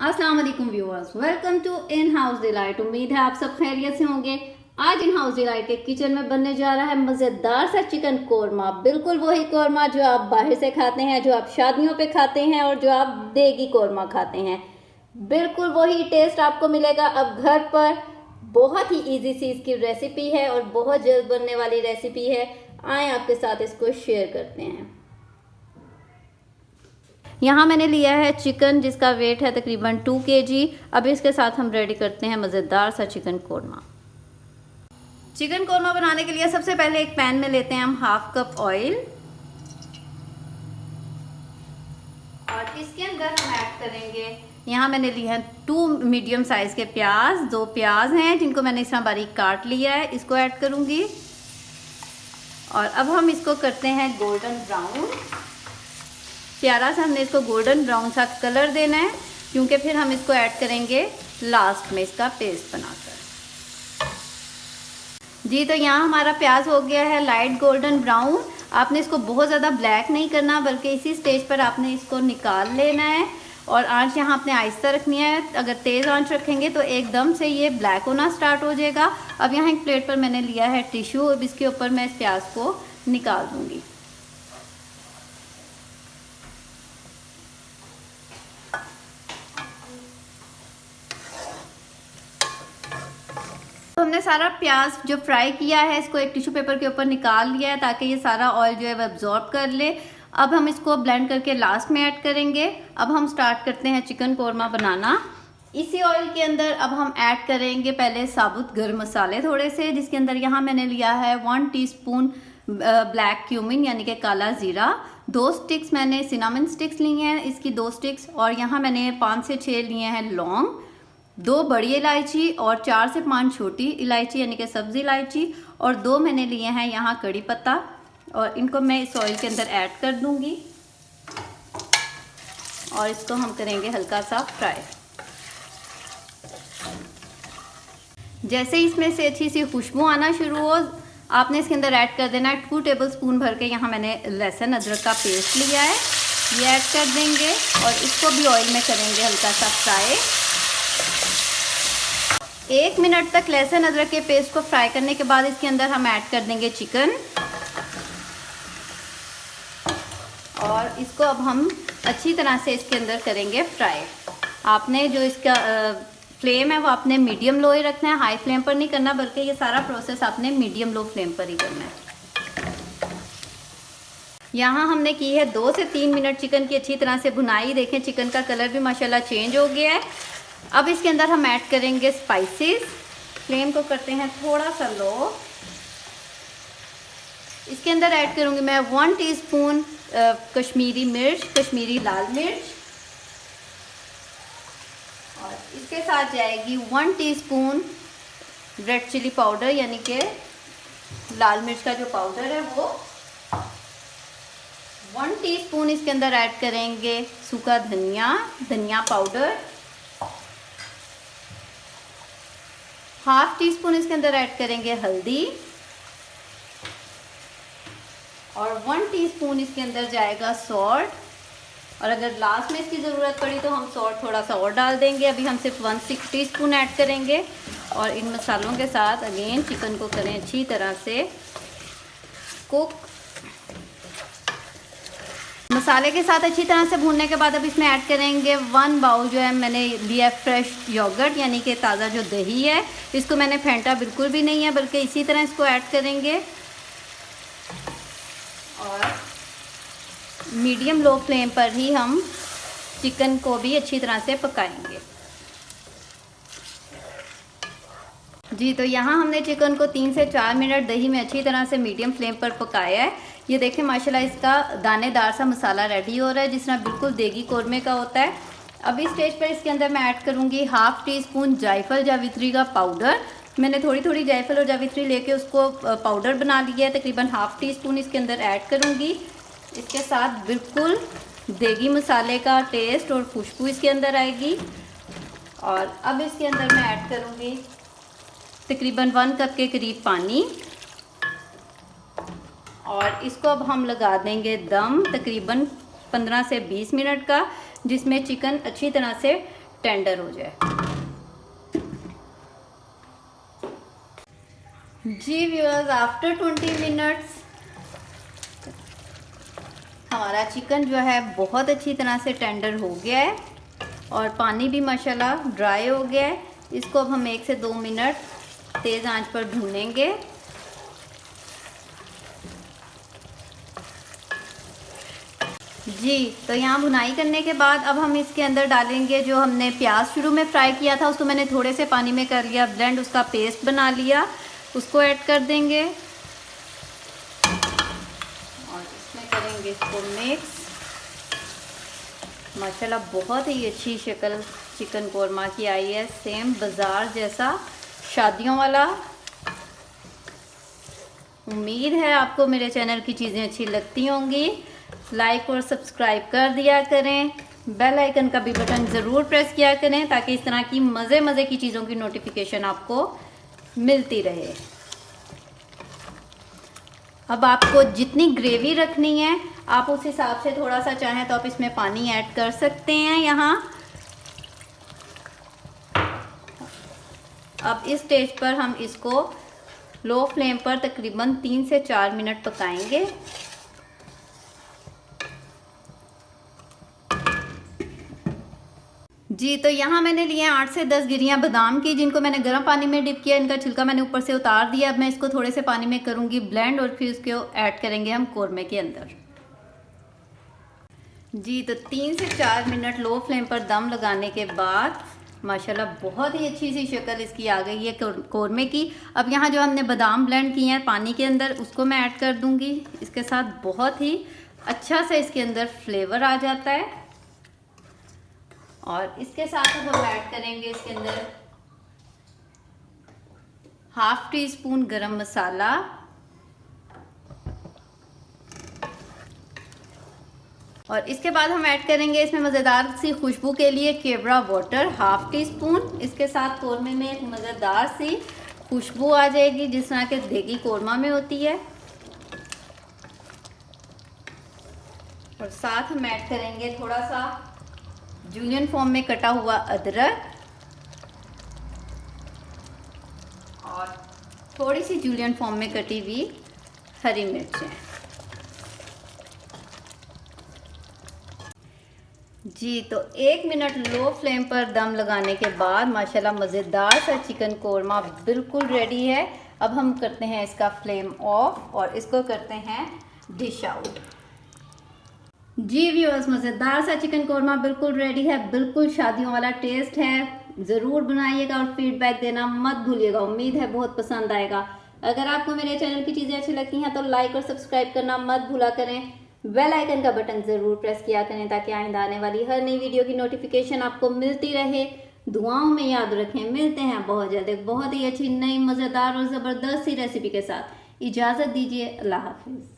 अस्सलाम वालेकुम viewers, welcome to in house delight. उम्मीद है आप सब खैरियत से होंगे। आज इन हाउस डिलाइट के किचन में बनने जा रहा है मज़ेदार सा चिकन कोरमा। बिल्कुल वही कोरमा जो आप बाहर से खाते हैं, जो आप शादियों पे खाते हैं और जो आप देगी कोरमा खाते हैं। बिल्कुल वही टेस्ट आपको मिलेगा अब घर पर। बहुत ही इजी सी इसकी रेसिपी है और बहुत जल्द बनने वाली रेसिपी है। आए आपके साथ इसको शेयर करते हैं। यहाँ मैंने लिया है चिकन जिसका वेट है तकरीबन 2 kg। अब इसके साथ हम रेडी करते हैं मज़ेदार सा चिकन कोरमा। चिकन कोरमा बनाने के लिए सबसे पहले एक पैन में लेते हैं हम हाफ कप ऑयल और इसके अंदर हम ऐड करेंगे, यहाँ मैंने लिए हैं 2 मीडियम साइज के प्याज। 2 प्याज हैं जिनको मैंने इस तरह बारीक काट लिया है, इसको ऐड करूँगी। और अब हम इसको करते हैं गोल्डन ब्राउन। प्यारा सा हमने इसको गोल्डन ब्राउन सा कलर देना है, क्योंकि फिर हम इसको ऐड करेंगे लास्ट में इसका पेस्ट बनाकर। जी तो यहाँ हमारा प्याज हो गया है लाइट गोल्डन ब्राउन। आपने इसको बहुत ज़्यादा ब्लैक नहीं करना, बल्कि इसी स्टेज पर आपने इसको निकाल लेना है। और आंच यहाँ आपने आहिस्ता रखनी है। अगर तेज़ आंच रखेंगे तो एकदम से ये ब्लैक होना स्टार्ट हो जाएगा। अब यहाँ एक प्लेट पर मैंने लिया है टिश्यू, अब इसके ऊपर मैं इस प्याज को निकाल दूँगी। तो हमने सारा प्याज जो फ्राई किया है इसको एक टिश्यू पेपर के ऊपर निकाल लिया है, ताकि ये सारा ऑयल जो है वो एब्जॉर्ब कर ले। अब हम इसको ब्लेंड करके लास्ट में ऐड करेंगे। अब हम स्टार्ट करते हैं चिकन कोरमा बनाना। इसी ऑयल के अंदर अब हम ऐड करेंगे पहले साबुत गर्म मसाले थोड़े से, जिसके अंदर यहाँ मैंने लिया है 1 टीस्पून ब्लैक क्यूमिन यानी कि काला ज़ीरा। 2 स्टिक्स मैंने सिनामन स्टिक्स ली हैं, इसकी 2 स्टिक्स। और यहाँ मैंने 5 से 6 लिए हैं लौंग, 2 बड़ी इलायची और 4 से 5 छोटी इलायची यानी कि सब्ज़ी इलायची। और 2 मैंने लिए हैं यहाँ कड़ी पत्ता, और इनको मैं इस ऑयल के अंदर ऐड कर दूंगी। और इसको हम करेंगे हल्का सा फ्राई। जैसे इसमें से अच्छी सी खुशबू आना शुरू हो, आपने इसके अंदर ऐड कर देना है 2 टेबलस्पून भर के यहाँ मैंने लहसुन अदरक का पेस्ट लिया है, ये ऐड कर देंगे। और इसको भी ऑयल में करेंगे हल्का सा फ्राई। 1 मिनट तक लहसुन अदरक के पेस्ट को फ्राई करने के बाद इसके अंदर हम ऐड कर देंगे चिकन। और इसको अब हम अच्छी तरह से इसके अंदर करेंगे फ्राई। आपने जो इसका फ्लेम है वो आपने मीडियम लो ही रखना है, हाई फ्लेम पर नहीं करना, बल्कि ये सारा प्रोसेस आपने मीडियम लो फ्लेम पर ही करना है। यहाँ हमने की है 2 से 3 मिनट चिकन की अच्छी तरह से भुनाई। देखें चिकन का कलर भी माशाल्लाह चेंज हो गया है। अब इसके अंदर हम ऐड करेंगे स्पाइसेस। फ्लेम को करते हैं थोड़ा सा लो। इसके अंदर ऐड करूँगी मैं 1 टीस्पून कश्मीरी मिर्च, कश्मीरी लाल मिर्च। और इसके साथ जाएगी 1 टीस्पून रेड चिली पाउडर यानी कि लाल मिर्च का जो पाउडर है वो। 1 टीस्पून इसके अंदर ऐड करेंगे सूखा धनिया पाउडर। 1/2 टीस्पून इसके अंदर ऐड करेंगे हल्दी। और 1 टीस्पून इसके अंदर जाएगा सॉल्ट। और अगर लास्ट में इसकी ज़रूरत पड़ी तो हम सॉल्ट थोड़ा सा और डाल देंगे। अभी हम सिर्फ 1/6 टीस्पून ऐड करेंगे। और इन मसालों के साथ अगेन चिकन को करें अच्छी तरह से कुक। मसाले के साथ अच्छी तरह से भूनने के बाद अब इसमें ऐड करेंगे 1 बाउल जो है मैंने लिया फ्रेश योगर्ट यानी कि ताज़ा जो दही है। इसको मैंने फेंटा बिल्कुल भी नहीं है, बल्कि इसी तरह इसको ऐड करेंगे। और मीडियम लो फ्लेम पर ही हम चिकन को भी अच्छी तरह से पकाएंगे। जी तो यहाँ हमने चिकन को 3 से 4 मिनट दही में अच्छी तरह से मीडियम फ्लेम पर पकाया है। ये देखें माशाल्लाह इसका दानेदार सा मसाला रेडी हो रहा है, जिस तरह बिल्कुल देगी कोरमे का होता है। अब इस स्टेज पर इसके अंदर मैं ऐड करूँगी 1/2 टीस्पून जायफल जावित्री का पाउडर। मैंने थोड़ी थोड़ी जायफल और जावित्री लेके उसको पाउडर बना लिया है। तकरीबन 1/2 टीस्पून इसके अंदर ऐड करूँगी। इसके साथ बिल्कुल देगी मसाले का टेस्ट और खुशबू इसके अंदर आएगी। और अब इसके अंदर मैं ऐड करूँगी तकरीबन 1 कप के करीब पानी। और इसको अब हम लगा देंगे दम तकरीबन 15 से 20 मिनट का, जिसमें चिकन अच्छी तरह से टेंडर हो जाए। जी व्यूअर्स, आफ्टर 20 मिनट्स हमारा चिकन जो है बहुत अच्छी तरह से टेंडर हो गया है और पानी भी माशाल्लाह ड्राई हो गया है। इसको अब हम 1 से 2 मिनट तेज़ आंच पर भूनेंगे। जी, तो यहाँ भुनाई करने के बाद अब हम इसके अंदर डालेंगे जो हमने प्याज शुरू में फ्राई किया था, उसको मैंने थोड़े से पानी में कर लिया ब्लेंड, उसका पेस्ट बना लिया, उसको ऐड कर देंगे और इसमें करेंगे इसको मिक्स। माशाल्लाह बहुत ही अच्छी शक्ल चिकन कोरमा की आई है, सेम बाज़ार जैसा, शादियों वाला। उम्मीद है आपको मेरे चैनल की चीज़ें अच्छी लगती होंगी। लाइक और सब्सक्राइब कर दिया करें, बेल आइकन का भी बटन ज़रूर प्रेस किया करें ताकि इस तरह की मज़े की चीज़ों की नोटिफिकेशन आपको मिलती रहे। अब आपको जितनी ग्रेवी रखनी है आप उस हिसाब से थोड़ा सा चाहें तो आप इसमें पानी ऐड कर सकते हैं। यहाँ अब इस स्टेज पर हम इसको लो फ्लेम पर तकरीबन 3 से 4 मिनट पकाएंगे। जी, तो यहाँ मैंने लिए 8 से 10 गिरियाँ बादाम की, जिनको मैंने गर्म पानी में डिप किया, इनका छिलका मैंने ऊपर से उतार दिया। अब मैं इसको थोड़े से पानी में करूँगी ब्लेंड और फिर इसको ऐड करेंगे हम कोरमे के अंदर। जी, तो 3 से 4 मिनट लो फ्लेम पर दम लगाने के बाद माशाल्लाह बहुत ही अच्छी सी शक्ल इसकी आ गई है कोरमे की। अब यहाँ जो हमने बादाम ब्लेंड किए हैं पानी के अंदर, उसको मैं ऐड कर दूँगी इसके साथ। बहुत ही अच्छा से इसके अंदर फ्लेवर आ जाता है और इसके साथ अब हम ऐड करेंगे इसके अंदर ½ टीस्पून गरम मसाला और इसके बाद हम ऐड करेंगे इसमें मज़ेदार सी खुशबू के लिए केवड़ा वाटर ½ टीस्पून। इसके साथ कोरमे में एक मज़ेदार सी खुशबू आ जाएगी जिस तरह के देगी कोरमा में होती है। और साथ हम ऐड करेंगे थोड़ा सा जूलियन फॉर्म में कटा हुआ अदरक और थोड़ी सी जूलियन फॉर्म में कटी हुई हरी मिर्चें। जी, तो 1 मिनट लो फ्लेम पर दम लगाने के बाद माशाल्लाह मज़ेदार सा चिकन कोरमा बिल्कुल रेडी है। अब हम करते हैं इसका फ्लेम ऑफ और इसको करते हैं डिश आउट। जी व्यूअर्स, मज़ेदार सा चिकन कोरमा बिल्कुल रेडी है, बिल्कुल शादियों वाला टेस्ट है। ज़रूर बनाइएगा और फीडबैक देना मत भूलिएगा। उम्मीद है बहुत पसंद आएगा। अगर आपको मेरे चैनल की चीज़ें अच्छी लगती हैं तो लाइक और सब्सक्राइब करना मत भूला करें। बेल आइकन का बटन ज़रूर प्रेस किया करें ताकि आइंदा आने वाली हर नई वीडियो की नोटिफिकेशन आपको मिलती रहे। दुआओं में याद रखें। मिलते हैं बहुत जल्द एक बहुत ही अच्छी नई मज़ेदार और ज़बरदस्त सी रेसिपी के साथ। इजाज़त दीजिए। अल्लाह हाफिज़।